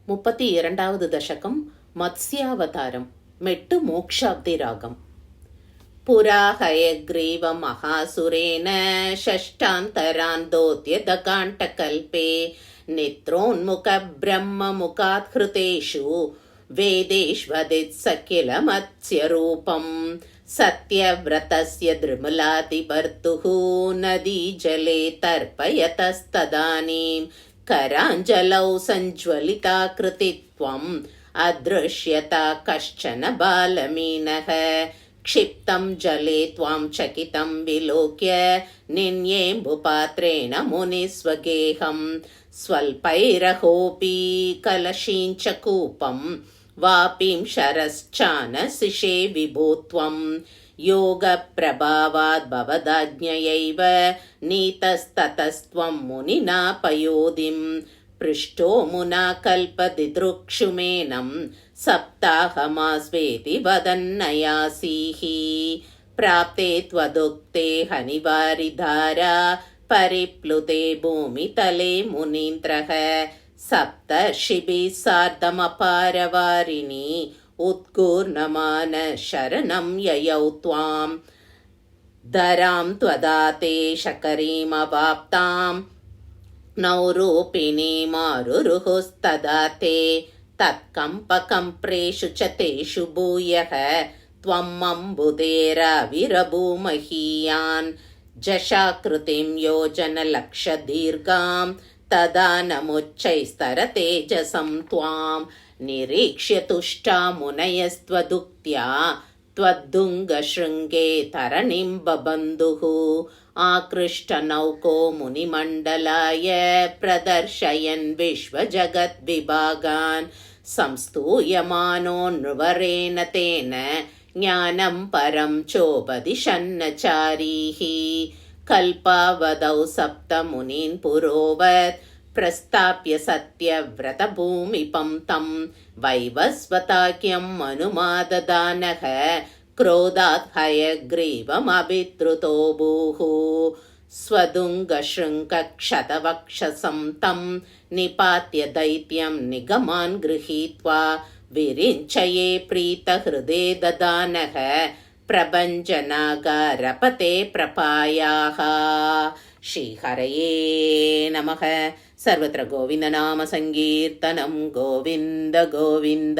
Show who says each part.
Speaker 1: 32வது தசகம் மத்ஸ்யாவதாரம். மெட்டு மோக்ஷாப்தி ராகம். புரா ஹயக்ரீவ மகாசுரேன ஷஷ்டாந்தரான் தோத்யதகாண்டகல்பே நித்ரோன்முக பிரம்ம முகாத் ஹ்ருதேஷு வேதேஷ்வதித் சகில மத்ஸ்யரூபம் சத்யவ்ரதஸ்ய த்ரிமலாதிபர்த்துஹு நதி ஜலே தர்ಪಯತಸ್ತದಾನೀಂ कराञ्जलौ सञ्ज्वलिताकृतित्वम् अदृश्यता कश्चन बालमीनः क्षिप्तं जले त्वां चकितं विलोक्य निन्येऽम्बुपात्रेण मुनिस्वगेहं स्वल्पैरहोऽपि कलशीञ्च कूपं वापीं शरश्चानसिषे विभो त्वं योगप्रभावाद् भवदाज्ञयैव नीतस्ततस्त्वं मुनिना पयोधिं पृष्टो मुना कल्पदिदृक्षुमेनं सप्ताहमास्वेति वदन्नयासीः प्राप्ते त्वदुक्ते हनिवारिधारा परिप्लुते भूमितले मुनीन्द्रः सप्तर्षिभिः सार्धमपारवारिणि उत्कूर्णमान शरणं ययौ त्वां धरां त्वदाते शकरीमवाप्तां नौरूपिणीमारुरुहुस्तदाते तत्कम्पकम्प्रेषु च तेषु भूयः त्वं अम्बुधेराविरभूमहीयान् जशाकृतिं योजनलक्षदीर्घां तदा नमुच्चैस्तरतेजसं त्वां निरीक्ष्य तुष्टा मुनयस्त्वदुक्त्या त्वद्दुङ्गशृङ्गे तरणिं बबन्धुः आकृष्टनौको मुनिमण्डलाय प्रदर्शयन् विश्वजगद्विभागान् संस्तूयमानो नृवरेण तेन ज्ञानं परं चोपदिशन्नचारीः कल्पावधौ सप्तमुनीन् पुरोवत् प्रस्ताप्य सत्यव्रतभूमिपं तं वैवस्वताख्यं मनुमाददानः क्रोधात् हयग्रीवमभिद्रुतो भूः स्वदुङ्गशृङ्गक्षतवक्षसं तं निपात्य दैत्यं निगमान् गृहीत्वा विरिञ्चये प्रीतहृदे ददानः प्रभञ्जनागारपते प्रपायाः. श्रीहरये नमः. सर्वत्र गोविन्दनाम संकीर्तनं गोविन्द गोविन्द.